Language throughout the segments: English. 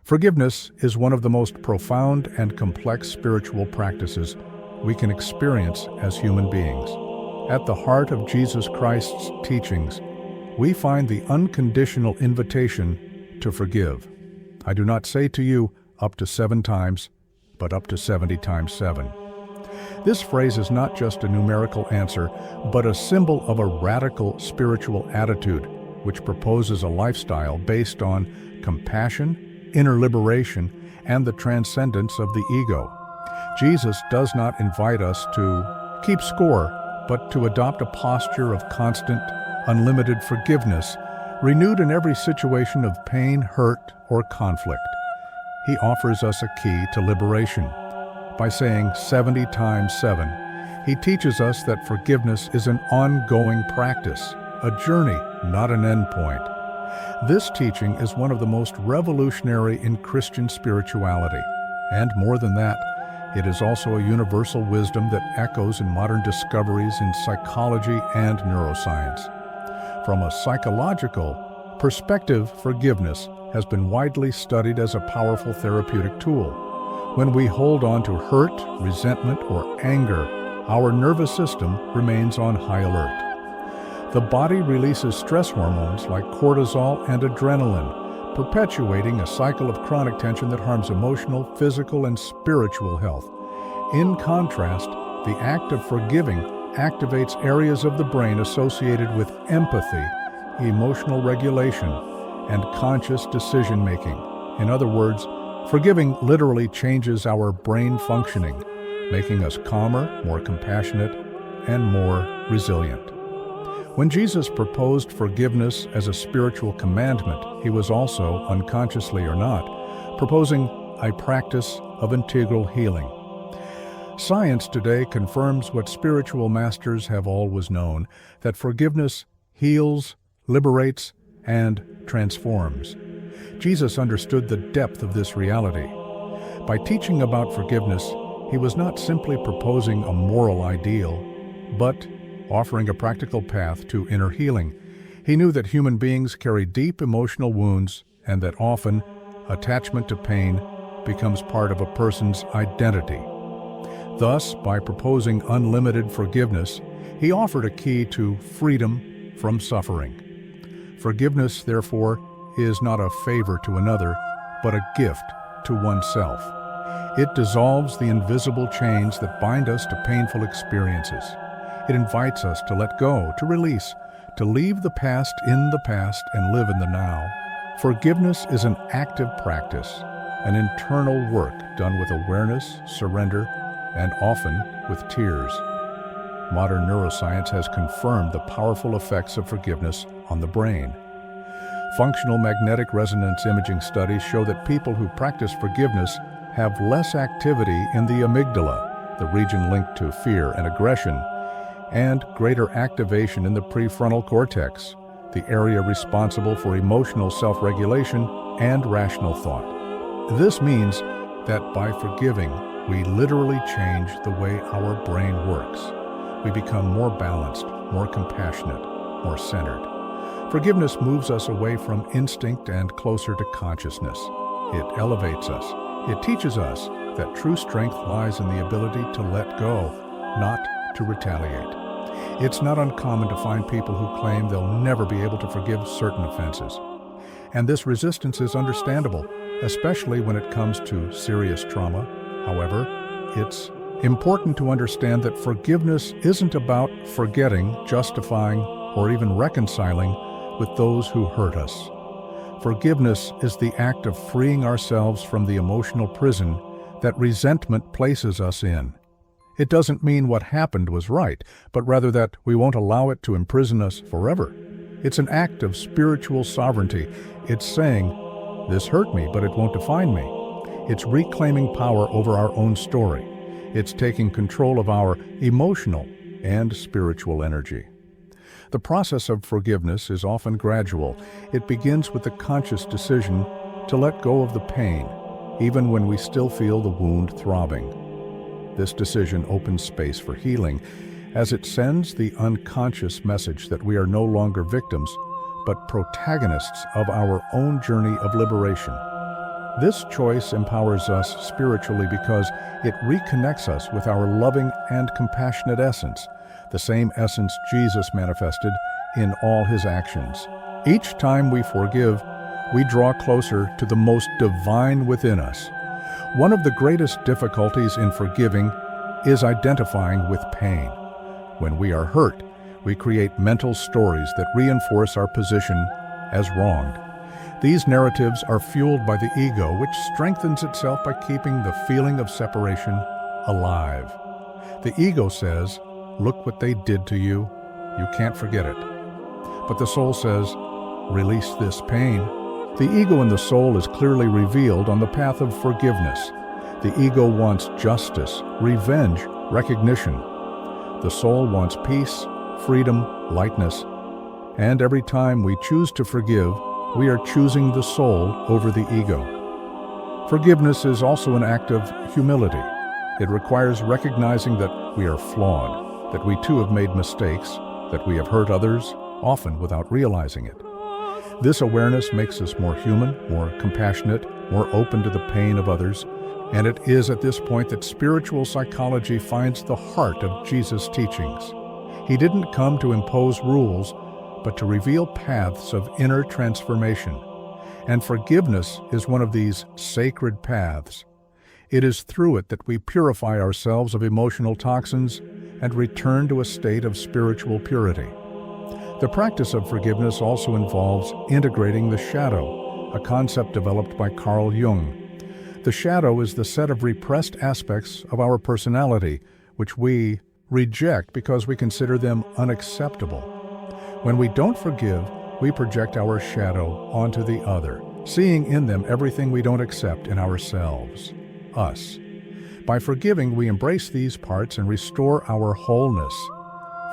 Forgiveness is one of the most profound and complex spiritual practices we can experience as human beings. At the heart of Jesus Christ's teachings, we find the unconditional invitation to forgive. I do not say to you up to 7 times, but up to 70 times 7. This phrase is not just a numerical answer, but a symbol of a radical spiritual attitude which proposes a lifestyle based on compassion, inner liberation, and the transcendence of the ego. Jesus does not invite us to keep score, but to adopt a posture of constant, unlimited forgiveness, renewed in every situation of pain, hurt, or conflict. He offers us a key to liberation. By saying 70 times 7, he teaches us that forgiveness is an ongoing practice, a journey, not an endpoint. This teaching is one of the most revolutionary in Christian spirituality. And more than that, it is also a universal wisdom that echoes in modern discoveries in psychology and neuroscience. From a psychological perspective, forgiveness has been widely studied as a powerful therapeutic tool. When we hold on to hurt, resentment, or anger, our nervous system remains on high alert. The body releases stress hormones like cortisol and adrenaline, perpetuating a cycle of chronic tension that harms emotional, physical, and spiritual health. In contrast, the act of forgiving activates areas of the brain associated with empathy, emotional regulation, and conscious decision-making. In other words, forgiving literally changes our brain functioning, making us calmer, more compassionate, and more resilient. When Jesus proposed forgiveness as a spiritual commandment, he was also, unconsciously or not, proposing a practice of integral healing. Science today confirms what spiritual masters have always known, that forgiveness heals, liberates, and transforms. Jesus understood the depth of this reality. By teaching about forgiveness, he was not simply proposing a moral ideal, but offering a practical path to inner healing. He knew that human beings carry deep emotional wounds and that often attachment to pain becomes part of a person's identity. Thus, by proposing unlimited forgiveness, he offered a key to freedom from suffering. Forgiveness, therefore, is not a favor to another, but a gift to oneself. It dissolves the invisible chains that bind us to painful experiences. It invites us to let go, to release, to leave the past in the past and live in the now. Forgiveness is an active practice, an internal work done with awareness, surrender, and often with tears. Modern neuroscience has confirmed the powerful effects of forgiveness on the brain. Functional magnetic resonance imaging studies show that people who practice forgiveness have less activity in the amygdala, the region linked to fear and aggression, and greater activation in the prefrontal cortex, the area responsible for emotional self-regulation and rational thought. This means that by forgiving, we literally change the way our brain works. We become more balanced, more compassionate, more centered. Forgiveness moves us away from instinct and closer to consciousness. It elevates us. It teaches us that true strength lies in the ability to let go, not to retaliate. It's not uncommon to find people who claim they'll never be able to forgive certain offenses. And this resistance is understandable, especially when it comes to serious trauma. However, it's important to understand that forgiveness isn't about forgetting, justifying, or even reconciling with those who hurt us. Forgiveness is the act of freeing ourselves from the emotional prison that resentment places us in. It doesn't mean what happened was right, but rather that we won't allow it to imprison us forever. It's an act of spiritual sovereignty. It's saying, "This hurt me, but it won't define me." It's reclaiming power over our own story. It's taking control of our emotional and spiritual energy. The process of forgiveness is often gradual. It begins with the conscious decision to let go of the pain, even when we still feel the wound throbbing. This decision opens space for healing, as it sends the unconscious message that we are no longer victims, but protagonists of our own journey of liberation. This choice empowers us spiritually because it reconnects us with our loving and compassionate essence, the same essence Jesus manifested in all his actions. Each time we forgive, we draw closer to the most divine within us. One of the greatest difficulties in forgiving is identifying with pain. When we are hurt, we create mental stories that reinforce our position as wronged. These narratives are fueled by the ego, which strengthens itself by keeping the feeling of separation alive. The ego says, "Look what they did to you. You can't forget it." But the soul says, "Release this pain." The ego in the soul is clearly revealed on the path of forgiveness. The ego wants justice, revenge, recognition. The soul wants peace, freedom, lightness. And every time we choose to forgive, we are choosing the soul over the ego. Forgiveness is also an act of humility. It requires recognizing that we are flawed, that we too have made mistakes, that we have hurt others, often without realizing it. This awareness makes us more human, more compassionate, more open to the pain of others, and it is at this point that spiritual psychology finds the heart of Jesus' teachings. He didn't come to impose rules, but to reveal paths of inner transformation. And forgiveness is one of these sacred paths. It is through it that we purify ourselves of emotional toxins and return to a state of spiritual purity. The practice of forgiveness also involves integrating the shadow, a concept developed by Carl Jung. The shadow is the set of repressed aspects of our personality, which we reject because we consider them unacceptable. When we don't forgive, we project our shadow onto the other, seeing in them everything we don't accept in ourselves, us. By forgiving, we embrace these parts and restore our wholeness.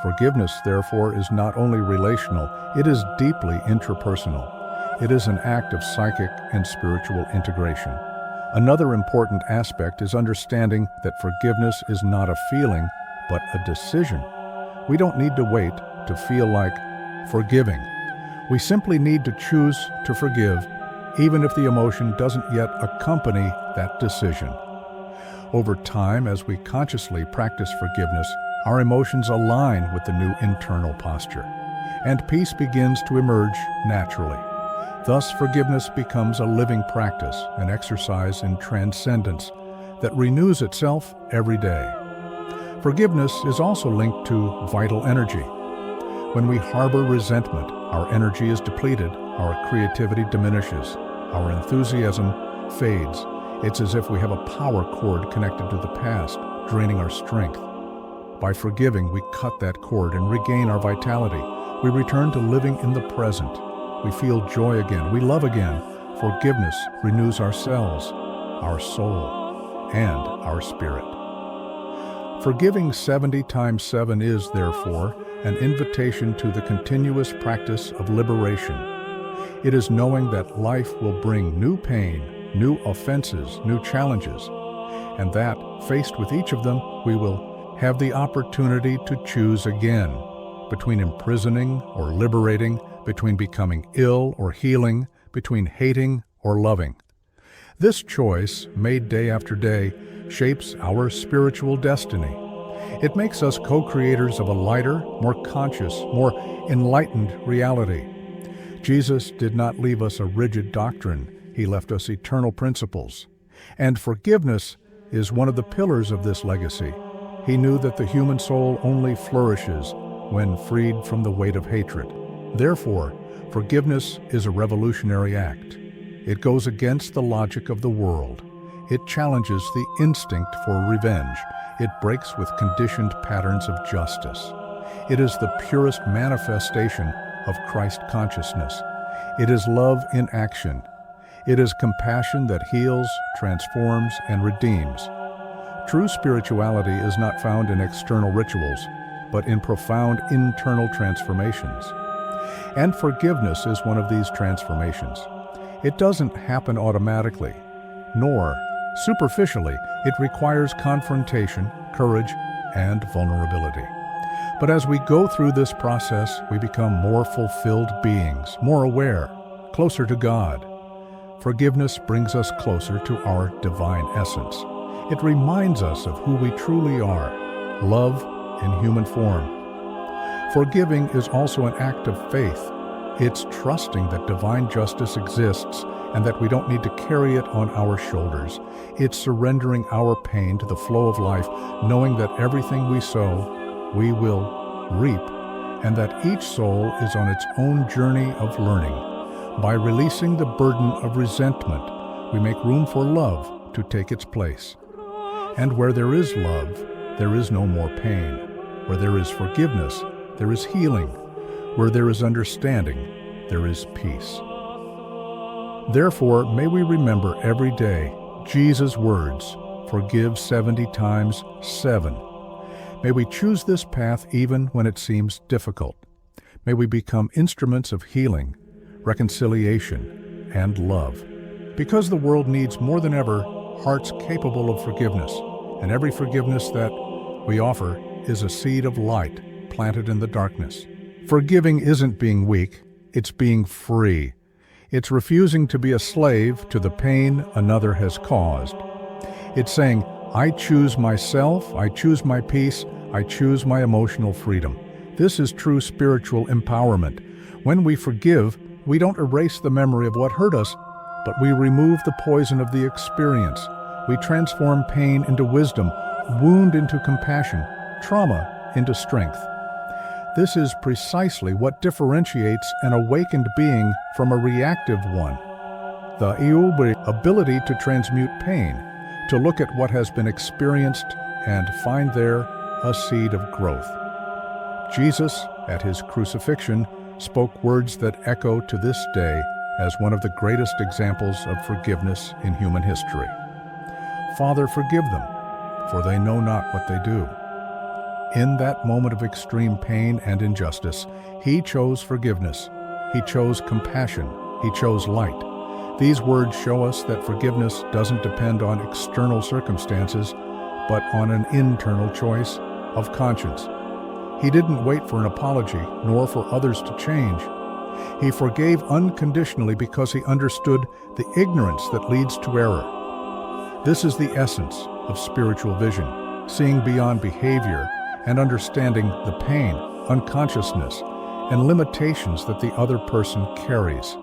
Forgiveness, therefore, is not only relational, it is deeply interpersonal. It is an act of psychic and spiritual integration. Another important aspect is understanding that forgiveness is not a feeling, but a decision. We don't need to wait to feel like forgiving. We simply need to choose to forgive, even if the emotion doesn't yet accompany that decision. Over time, as we consciously practice forgiveness, our emotions align with the new internal posture, and peace begins to emerge naturally. Thus, forgiveness becomes a living practice, an exercise in transcendence that renews itself every day. Forgiveness is also linked to vital energy. When we harbor resentment, our energy is depleted, our creativity diminishes, our enthusiasm fades. It's as if we have a power cord connected to the past, draining our strength. By forgiving, we cut that cord and regain our vitality. We return to living in the present. We feel joy again. We love again. Forgiveness renews ourselves, our soul, and our spirit. Forgiving 70 times 7 is, therefore, an invitation to the continuous practice of liberation. It is knowing that life will bring new pain, new offenses, new challenges, and that, faced with each of them, we will have the opportunity to choose again, between imprisoning or liberating, between becoming ill or healing, between hating or loving. This choice, made day after day, shapes our spiritual destiny. It makes us co-creators of a lighter, more conscious, more enlightened reality. Jesus did not leave us a rigid doctrine. He left us eternal principles. And forgiveness is one of the pillars of this legacy. He knew that the human soul only flourishes when freed from the weight of hatred. Therefore, forgiveness is a revolutionary act. It goes against the logic of the world. It challenges the instinct for revenge. It breaks with conditioned patterns of justice. It is the purest manifestation of Christ consciousness. It is love in action. It is compassion that heals, transforms, and redeems. True spirituality is not found in external rituals, but in profound internal transformations. And forgiveness is one of these transformations. It doesn't happen automatically, nor superficially. It requires confrontation, courage, and vulnerability. But as we go through this process, we become more fulfilled beings, more aware, closer to God. Forgiveness brings us closer to our divine essence. It reminds us of who we truly are, love in human form. Forgiving is also an act of faith. It's trusting that divine justice exists and that we don't need to carry it on our shoulders. It's surrendering our pain to the flow of life, knowing that everything we sow, we will reap, and that each soul is on its own journey of learning. By releasing the burden of resentment, we make room for love to take its place. And where there is love, there is no more pain. Where there is forgiveness, there is healing. Where there is understanding, there is peace. Therefore, may we remember every day Jesus' words, forgive 70 times 7. May we choose this path even when it seems difficult. May we become instruments of healing, reconciliation, and love. Because the world needs more than ever hearts capable of forgiveness, and every forgiveness that we offer is a seed of light planted in the darkness. Forgiving isn't being weak, it's being free. It's refusing to be a slave to the pain another has caused. It's saying, I choose myself, I choose my peace, I choose my emotional freedom. This is true spiritual empowerment. When we forgive, we don't erase the memory of what hurt us, but we remove the poison of the experience. We transform pain into wisdom, wound into compassion, trauma into strength. This is precisely what differentiates an awakened being from a reactive one. The ability to transmute pain, to look at what has been experienced and find there a seed of growth. Jesus, at his crucifixion, spoke words that echo to this day as one of the greatest examples of forgiveness in human history. Father, forgive them, for they know not what they do. In that moment of extreme pain and injustice, he chose forgiveness. He chose compassion. He chose light. These words show us that forgiveness doesn't depend on external circumstances, but on an internal choice of conscience. He didn't wait for an apology, nor for others to change. He forgave unconditionally because he understood the ignorance that leads to error. This is the essence of spiritual vision, seeing beyond behavior and understanding the pain, unconsciousness, and limitations that the other person carries.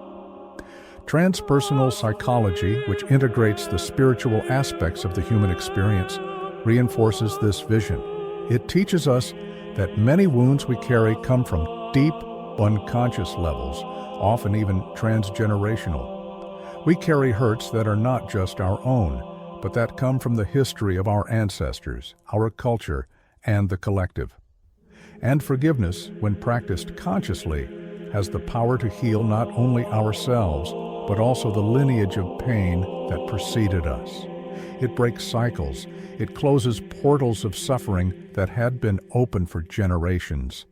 Transpersonal psychology, which integrates the spiritual aspects of the human experience, reinforces this vision. It teaches us that many wounds we carry come from deep, unconscious levels, often even transgenerational. We carry hurts that are not just our own, but that come from the history of our ancestors, our culture, and the collective. And forgiveness, when practiced consciously, has the power to heal not only ourselves, but also the lineage of pain that preceded us. It breaks cycles. It closes portals of suffering that had been open for generations.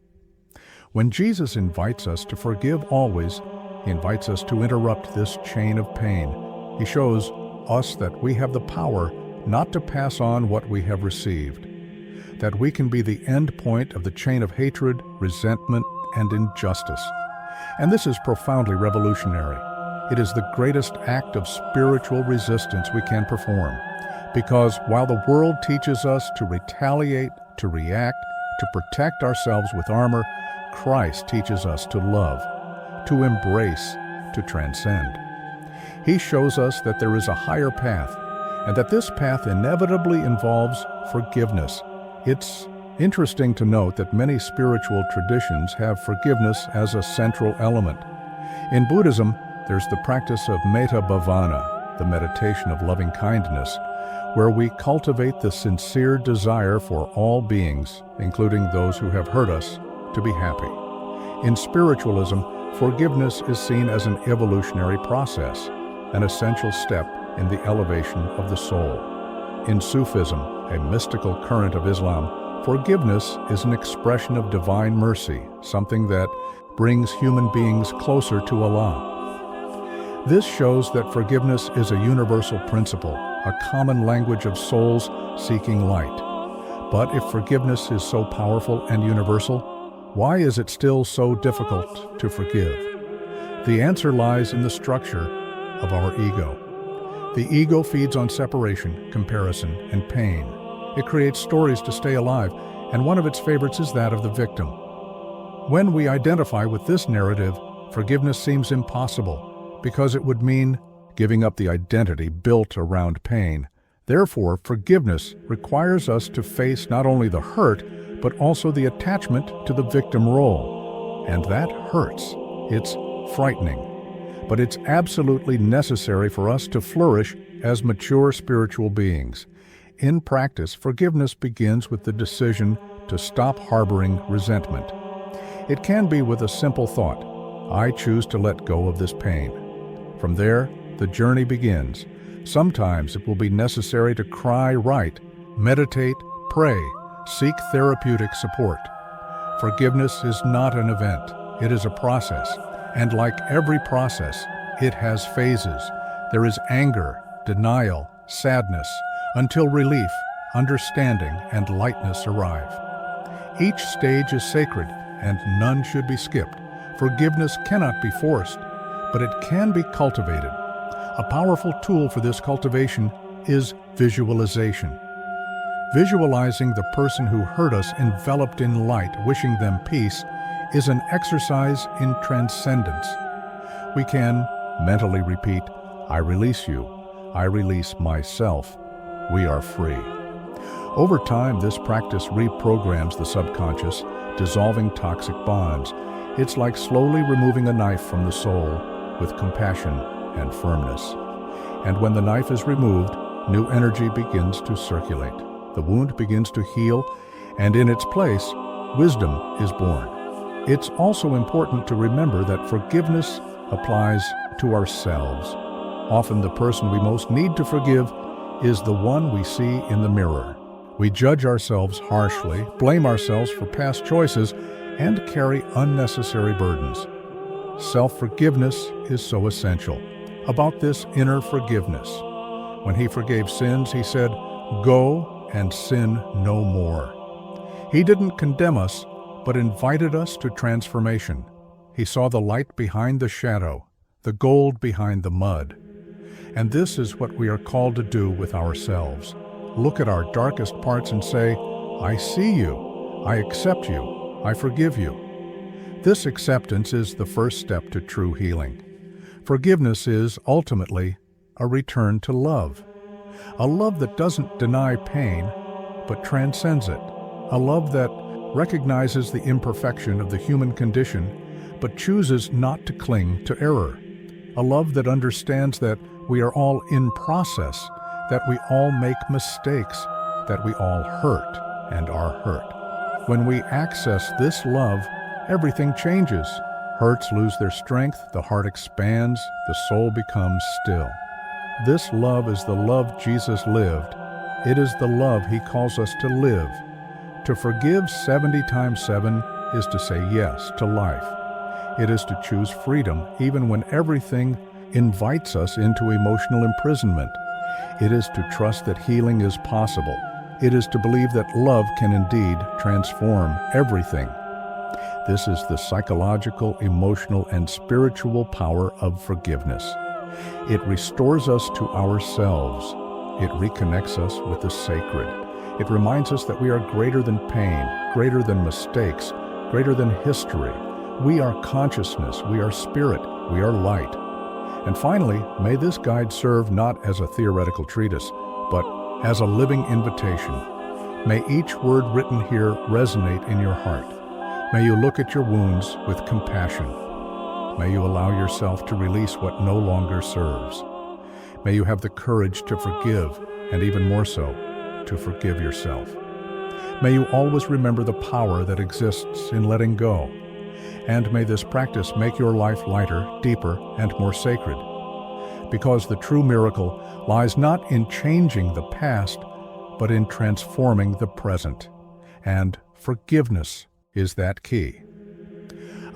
When Jesus invites us to forgive always, he invites us to interrupt this chain of pain. He shows us that we have the power not to pass on what we have received, that we can be the end point of the chain of hatred, resentment, and injustice. And this is profoundly revolutionary. It is the greatest act of spiritual resistance we can perform. Because while the world teaches us to retaliate, to react, to protect ourselves with armor, Christ teaches us to love, to embrace, to transcend. He shows us that there is a higher path, and that this path inevitably involves forgiveness. It's interesting to note that many spiritual traditions have forgiveness as a central element. In Buddhism, there's the practice of metta bhavana, the meditation of loving kindness, where we cultivate the sincere desire for all beings, including those who have hurt us, to be happy. In spiritualism, forgiveness is seen as an evolutionary process, an essential step in the elevation of the soul. In Sufism, a mystical current of Islam, forgiveness is an expression of divine mercy, something that brings human beings closer to Allah. This shows that forgiveness is a universal principle, a common language of souls seeking light. But if forgiveness is so powerful and universal, why is it still so difficult to forgive? The answer lies in the structure of our ego. The ego feeds on separation, comparison, and pain. It creates stories to stay alive, and one of its favorites is that of the victim. When we identify with this narrative, forgiveness seems impossible because it would mean giving up the identity built around pain. Therefore, forgiveness requires us to face not only the hurt, but also the attachment to the victim role. And that hurts. It's frightening. But it's absolutely necessary for us to flourish as mature spiritual beings. In practice, forgiveness begins with the decision to stop harboring resentment. It can be with a simple thought: I choose to let go of this pain. From there, the journey begins. Sometimes it will be necessary to cry right, meditate, pray, seek therapeutic support. Forgiveness is not an event, it is a process. And like every process, it has phases. There is anger, denial, sadness, until relief, understanding, and lightness arrive. Each stage is sacred, and none should be skipped. Forgiveness cannot be forced, but it can be cultivated. A powerful tool for this cultivation is visualization. Visualizing the person who hurt us enveloped in light, wishing them peace, is an exercise in transcendence. We can mentally repeat, I release you, I release myself, we are free. Over time, this practice reprograms the subconscious, dissolving toxic bonds. It's like slowly removing a knife from the soul with compassion and firmness. And when the knife is removed, new energy begins to circulate. The wound begins to heal, and in its place, wisdom is born. It's also important to remember that forgiveness applies to ourselves. Often the person we most need to forgive is the one we see in the mirror. We judge ourselves harshly, blame ourselves for past choices, and carry unnecessary burdens. Self-forgiveness is so essential. About this inner forgiveness, when he forgave sins, he said, "Go and sin no more." He didn't condemn us, but invited us to transformation. He saw the light behind the shadow, the gold behind the mud. And this is what we are called to do with ourselves. Look at our darkest parts and say, I see you, I accept you, I forgive you. This acceptance is the first step to true healing. Forgiveness is, ultimately, a return to love. A love that doesn't deny pain, but transcends it. A love that recognizes the imperfection of the human condition, but chooses not to cling to error. A love that understands that we are all in process, that we all make mistakes, that we all hurt and are hurt. When we access this love, everything changes. Hurts lose their strength, the heart expands, the soul becomes still. This love is the love Jesus lived. It is the love he calls us to live. To forgive 70 times 7 is to say yes to life. It is to choose freedom even when everything invites us into emotional imprisonment. It is to trust that healing is possible. It is to believe that love can indeed transform everything. This is the psychological, emotional, and spiritual power of forgiveness. It restores us to ourselves. It reconnects us with the sacred. It reminds us that we are greater than pain, greater than mistakes, greater than history. We are consciousness, we are spirit, we are light. And finally, may this guide serve not as a theoretical treatise, but as a living invitation. May each word written here resonate in your heart. May you look at your wounds with compassion. May you allow yourself to release what no longer serves. May you have the courage to forgive, and even more so, to forgive yourself. May you always remember the power that exists in letting go. And may this practice make your life lighter, deeper, and more sacred. Because the true miracle lies not in changing the past, but in transforming the present. And forgiveness is that key.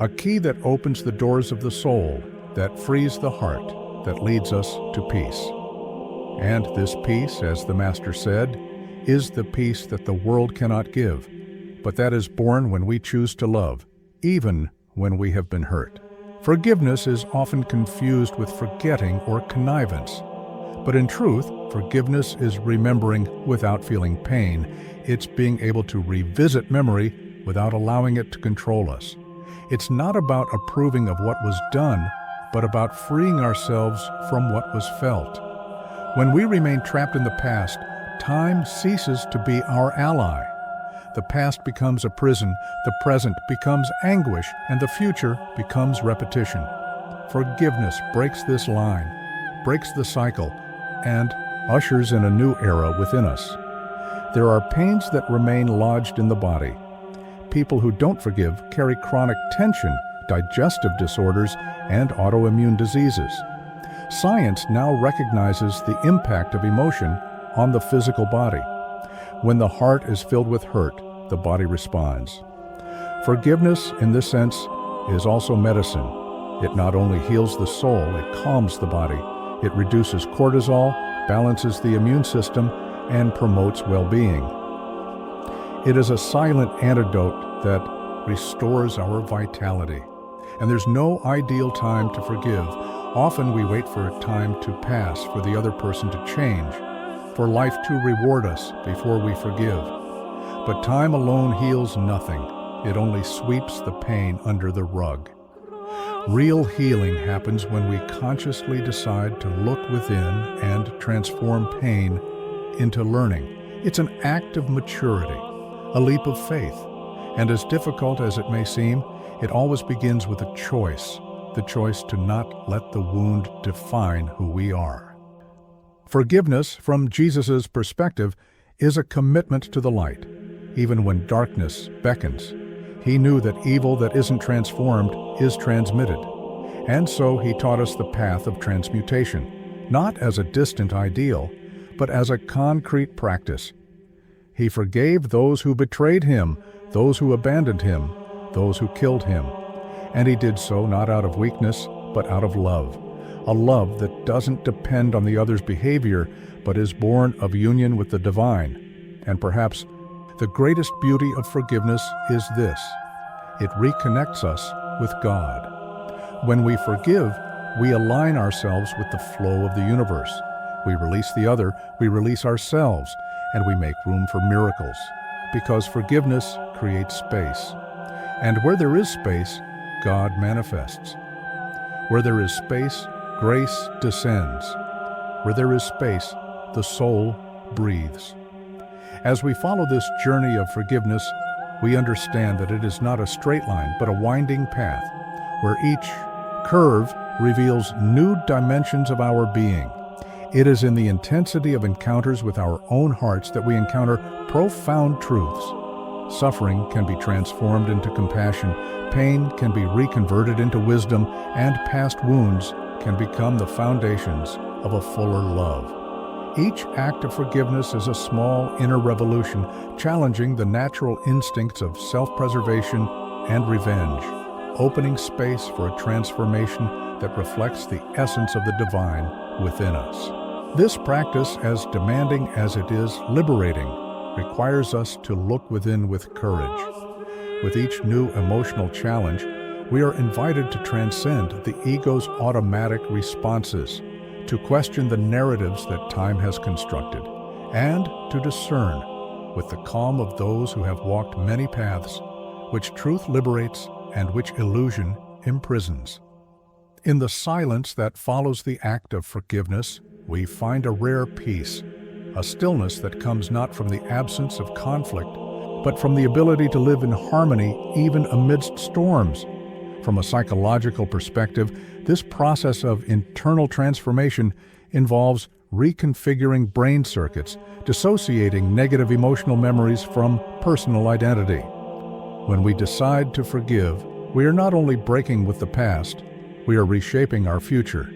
A key that opens the doors of the soul, that frees the heart, that leads us to peace. And this peace, as the Master said, is the peace that the world cannot give, but that is born when we choose to love, even when we have been hurt. Forgiveness is often confused with forgetting or connivance. But in truth, forgiveness is remembering without feeling pain. It's being able to revisit memory without allowing it to control us. It's not about approving of what was done, but about freeing ourselves from what was felt. When we remain trapped in the past, time ceases to be our ally. The past becomes a prison, the present becomes anguish, and the future becomes repetition. Forgiveness breaks this line, breaks the cycle, and ushers in a new era within us. There are pains that remain lodged in the body. People who don't forgive carry chronic tension, digestive disorders, and autoimmune diseases. Science now recognizes the impact of emotion on the physical body. When the heart is filled with hurt, the body responds. Forgiveness, in this sense, is also medicine. It not only heals the soul, it calms the body. It reduces cortisol, balances the immune system, and promotes well-being. It is a silent antidote that restores our vitality. And there's no ideal time to forgive. Often we wait for a time to pass, for the other person to change, for life to reward us before we forgive. But time alone heals nothing. It only sweeps the pain under the rug. Real healing happens when we consciously decide to look within and transform pain into learning. It's an act of maturity, a leap of faith. And as difficult as it may seem, it always begins with a choice, the choice to not let the wound define who we are. Forgiveness, from Jesus' perspective, is a commitment to the light. Even when darkness beckons, he knew that evil that isn't transformed is transmitted. And so he taught us the path of transmutation, not as a distant ideal, but as a concrete practice. He forgave those who betrayed him, those who abandoned him, those who killed him. And he did so not out of weakness, but out of love. A love that doesn't depend on the other's behavior, but is born of union with the divine. And perhaps the greatest beauty of forgiveness is this: it reconnects us with God. When we forgive, we align ourselves with the flow of the universe. We release the other, we release ourselves, and we make room for miracles. Because forgiveness creates space. And where there is space, God manifests. Where there is space, grace descends. Where there is space, the soul breathes. As we follow this journey of forgiveness, we understand that it is not a straight line, but a winding path, where each curve reveals new dimensions of our being. It is in the intensity of encounters with our own hearts that we encounter profound truths. Suffering can be transformed into compassion, pain can be reconverted into wisdom, and past wounds can become the foundations of a fuller love. Each act of forgiveness is a small inner revolution, challenging the natural instincts of self-preservation and revenge, opening space for a transformation that reflects the essence of the divine within us. This practice, as demanding as it is liberating, requires us to look within with courage. With each new emotional challenge, we are invited to transcend the ego's automatic responses, to question the narratives that time has constructed, and to discern, with the calm of those who have walked many paths, which truth liberates and which illusion imprisons. In the silence that follows the act of forgiveness, we find a rare peace, a stillness that comes not from the absence of conflict, but from the ability to live in harmony even amidst storms. From a psychological perspective, this process of internal transformation involves reconfiguring brain circuits, dissociating negative emotional memories from personal identity. When we decide to forgive, we are not only breaking with the past, we are reshaping our future.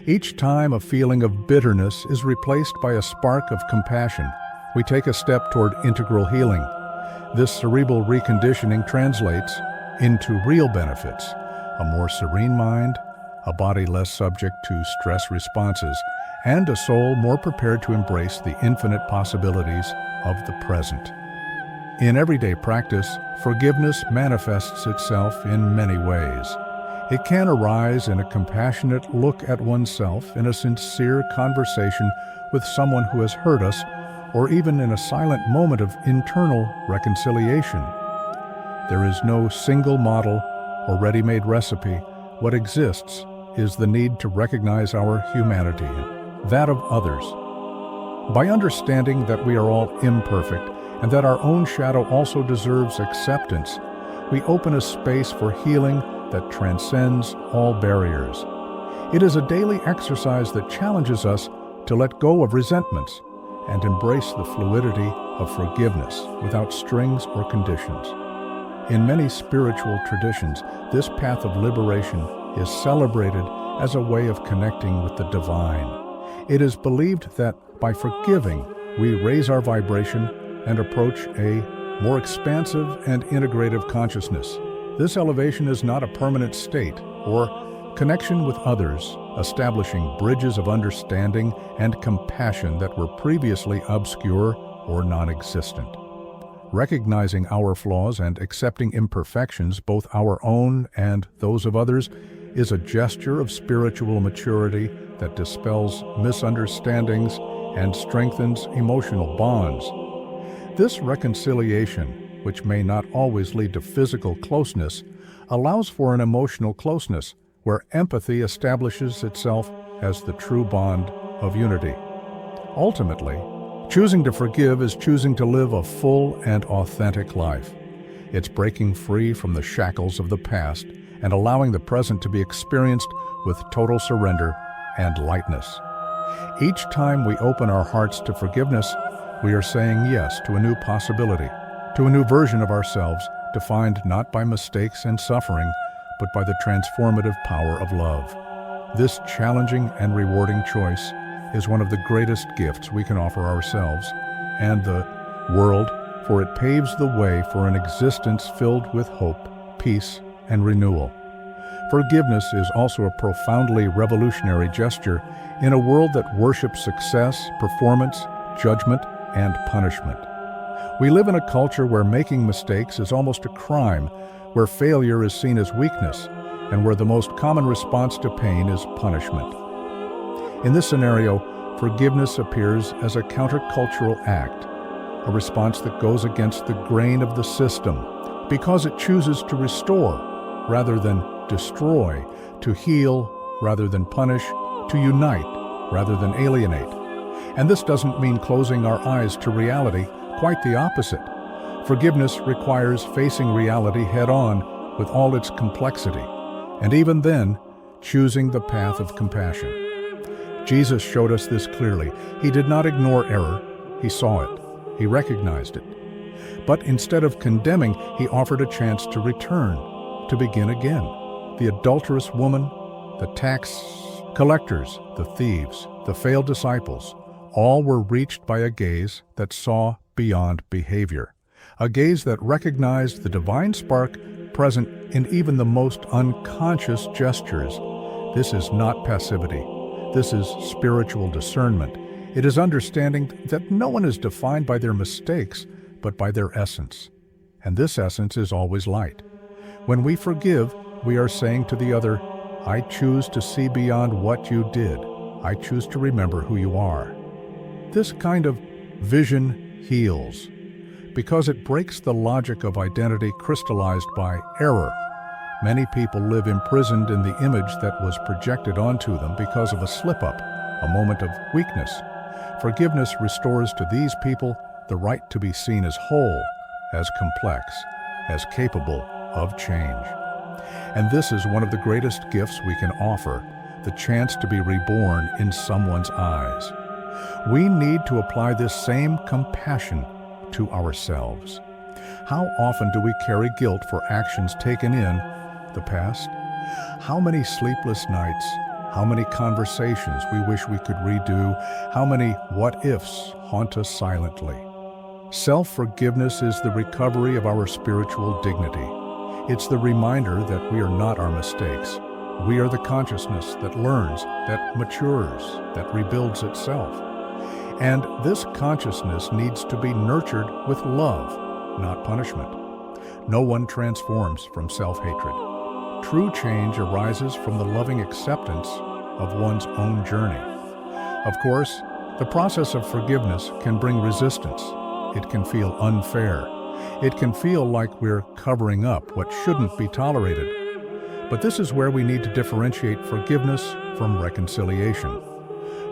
Each time a feeling of bitterness is replaced by a spark of compassion, we take a step toward integral healing. This cerebral reconditioning translates into real benefits: a more serene mind, a body less subject to stress responses, and a soul more prepared to embrace the infinite possibilities of the present. In everyday practice, forgiveness manifests itself in many ways. It can arise in a compassionate look at oneself, in a sincere conversation with someone who has hurt us, or even in a silent moment of internal reconciliation. There is no single model or ready-made recipe. What exists is the need to recognize our humanity, that of others. By understanding that we are all imperfect and that our own shadow also deserves acceptance, we open a space for healing that transcends all barriers. It is a daily exercise that challenges us to let go of resentments and embrace the fluidity of forgiveness without strings or conditions. In many spiritual traditions, this path of liberation is celebrated as a way of connecting with the divine. It is believed that by forgiving, we raise our vibration and approach a more expansive and integrative consciousness. This elevation is not a permanent state or connection with others, establishing bridges of understanding and compassion that were previously obscure or non-existent. Recognizing our flaws and accepting imperfections, both our own and those of others, is a gesture of spiritual maturity that dispels misunderstandings and strengthens emotional bonds. This reconciliation, which may not always lead to physical closeness, allows for an emotional closeness where empathy establishes itself as the true bond of unity. Ultimately, choosing to forgive is choosing to live a full and authentic life. It's breaking free from the shackles of the past and allowing the present to be experienced with total surrender and lightness. Each time we open our hearts to forgiveness, we are saying yes to a new possibility, to a new version of ourselves, defined not by mistakes and suffering, but by the transformative power of love. This challenging and rewarding choice is one of the greatest gifts we can offer ourselves and the world, for it paves the way for an existence filled with hope, peace, and renewal. Forgiveness is also a profoundly revolutionary gesture in a world that worships success, performance, judgment, and punishment. We live in a culture where making mistakes is almost a crime, where failure is seen as weakness, and where the most common response to pain is punishment. In this scenario, forgiveness appears as a countercultural act, a response that goes against the grain of the system, because it chooses to restore rather than destroy, to heal rather than punish, to unite rather than alienate. And this doesn't mean closing our eyes to reality, quite the opposite. Forgiveness requires facing reality head-on with all its complexity, and even then, choosing the path of compassion. Jesus showed us this clearly. He did not ignore error. He saw it. He recognized it. But instead of condemning, he offered a chance to return, to begin again. The adulterous woman, the tax collectors, the thieves, the failed disciples, all were reached by a gaze that saw beyond behavior, a gaze that recognized the divine spark present in even the most unconscious gestures. This is not passivity. This is spiritual discernment. It is understanding that no one is defined by their mistakes, but by their essence. And this essence is always light. When we forgive, we are saying to the other, I choose to see beyond what you did. I choose to remember who you are. This kind of vision heals, because it breaks the logic of identity crystallized by error. Many people live imprisoned in the image that was projected onto them because of a slip-up, a moment of weakness. Forgiveness restores to these people the right to be seen as whole, as complex, as capable of change. And this is one of the greatest gifts we can offer, the chance to be reborn in someone's eyes. We need to apply this same compassion to ourselves. How often do we carry guilt for actions taken in the past? How many sleepless nights, how many conversations we wish we could redo, how many what-ifs haunt us silently? Self-forgiveness is the recovery of our spiritual dignity. It's the reminder that we are not our mistakes. We are the consciousness that learns, that matures, that rebuilds itself. And this consciousness needs to be nurtured with love, not punishment. No one transforms from self-hatred. true change arises from the loving acceptance of one's own journey. Of course, the process of forgiveness can bring resistance. It can feel unfair. It can feel like we're covering up what shouldn't be tolerated. But this is where we need to differentiate forgiveness from reconciliation.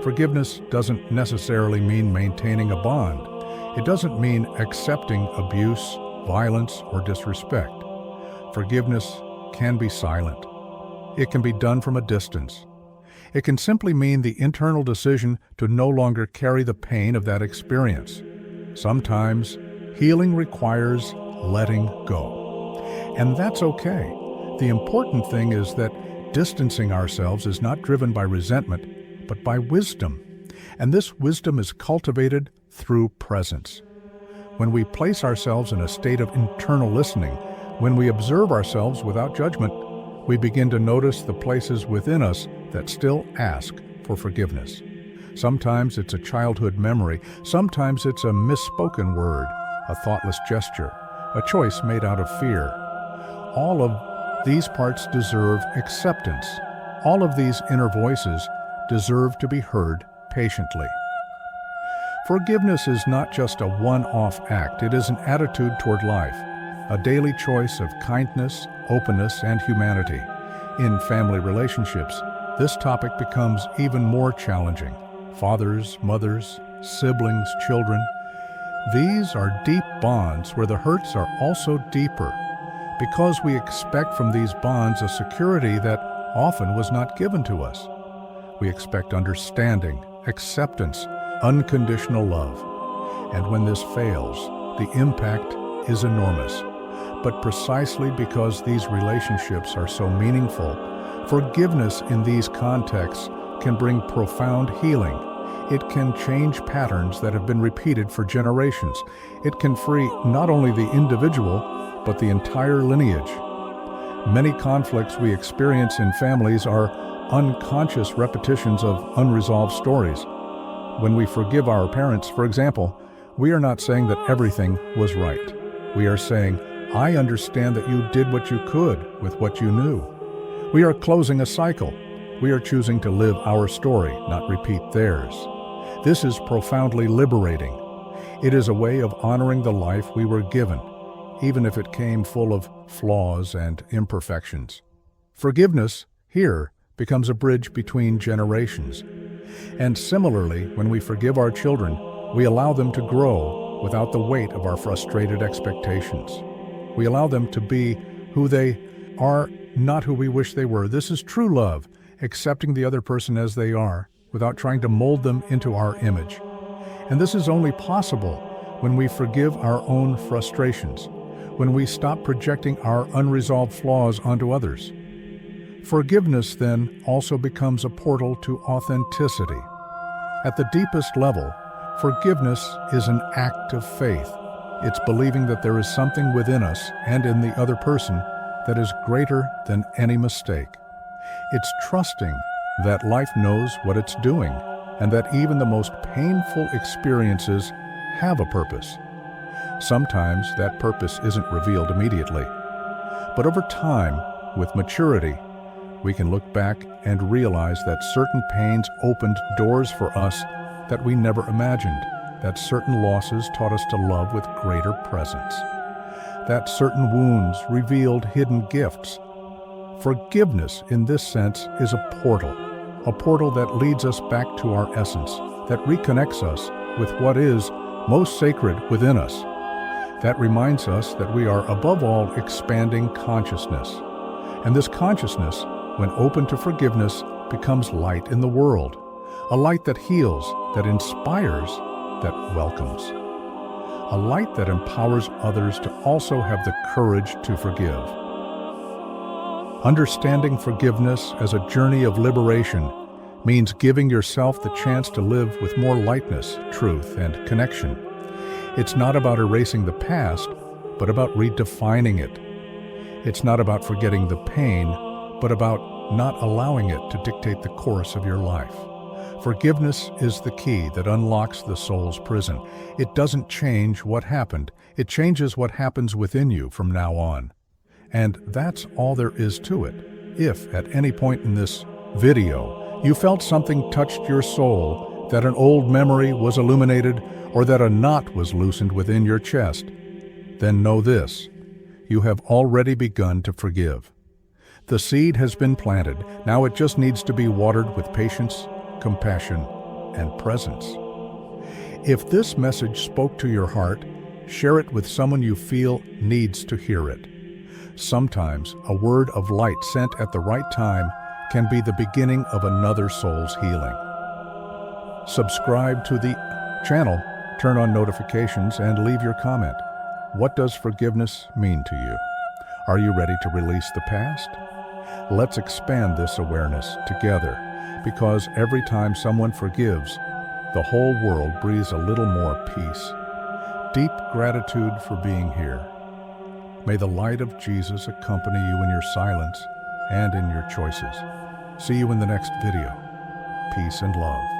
Forgiveness doesn't necessarily mean maintaining a bond. It doesn't mean accepting abuse, violence, or disrespect. Forgiveness can be silent. It can be done from a distance. It can simply mean the internal decision to no longer carry the pain of that experience. Sometimes, healing requires letting go. And that's okay. The important thing is that distancing ourselves is not driven by resentment, but by wisdom. And this wisdom is cultivated through presence. When we place ourselves in a state of internal listening, when we observe ourselves without judgment, we begin to notice the places within us that still ask for forgiveness. Sometimes it's a childhood memory, sometimes it's a misspoken word, a thoughtless gesture, a choice made out of fear. All of these parts deserve acceptance. All of these inner voices deserve to be heard patiently. Forgiveness is not just a one-off act, it is an attitude toward life, a daily choice of kindness, openness, and humanity. In family relationships, this topic becomes even more challenging. Fathers, mothers, siblings, children. These are deep bonds where the hurts are also deeper, because we expect from these bonds a security that often was not given to us. We expect understanding, acceptance, unconditional love. And when this fails, the impact is enormous. But precisely because these relationships are so meaningful, forgiveness in these contexts can bring profound healing. It can change patterns that have been repeated for generations. It can free not only the individual, but the entire lineage. Many conflicts we experience in families are unconscious repetitions of unresolved stories. When we forgive our parents, for example, we are not saying that everything was right. We are saying, I understand that you did what you could with what you knew. We are closing a cycle. We are choosing to live our story, not repeat theirs. This is profoundly liberating. It is a way of honoring the life we were given, even if it came full of flaws and imperfections. Forgiveness, here, becomes a bridge between generations. And similarly, when we forgive our children, we allow them to grow without the weight of our frustrated expectations. We allow them to be who they are, not who we wish they were. This is true love, accepting the other person as they are, without trying to mold them into our image. And this is only possible when we forgive our own frustrations, when we stop projecting our unresolved flaws onto others. Forgiveness, then, also becomes a portal to authenticity. At the deepest level, forgiveness is an act of faith. It's believing that there is something within us and in the other person that is greater than any mistake. It's trusting that life knows what it's doing and that even the most painful experiences have a purpose. Sometimes that purpose isn't revealed immediately. But over time, with maturity, we can look back and realize that certain pains opened doors for us that we never imagined, that certain losses taught us to love with greater presence, that certain wounds revealed hidden gifts. Forgiveness, in this sense, is a portal that leads us back to our essence, that reconnects us with what is most sacred within us, that reminds us that we are above all expanding consciousness. And this consciousness, when open to forgiveness, becomes light in the world, a light that heals, that inspires, that welcomes, a light that empowers others to also have the courage to forgive. Understanding forgiveness as a journey of liberation means giving yourself the chance to live with more lightness, truth, and connection. It's not about erasing the past, but about redefining it. It's not about forgetting the pain, but about not allowing it to dictate the course of your life. Forgiveness is the key that unlocks the soul's prison. It doesn't change what happened. It changes what happens within you from now on. And that's all there is to it. If, at any point in this video, you felt something touched your soul, that an old memory was illuminated, or that a knot was loosened within your chest, then know this: you have already begun to forgive. The seed has been planted. Now it just needs to be watered with patience, compassion, and presence. If this message spoke to your heart, share it with someone you feel needs to hear it. Sometimes a word of light sent at the right time can be the beginning of another soul's healing. Subscribe to the channel, turn on notifications, and leave your comment. What does forgiveness mean to you? Are you ready to release the past? Let's expand this awareness together, because every time someone forgives, the whole world breathes a little more peace. Deep gratitude for being here. May the light of Jesus accompany you in your silence and in your choices. See you in the next video. Peace and love.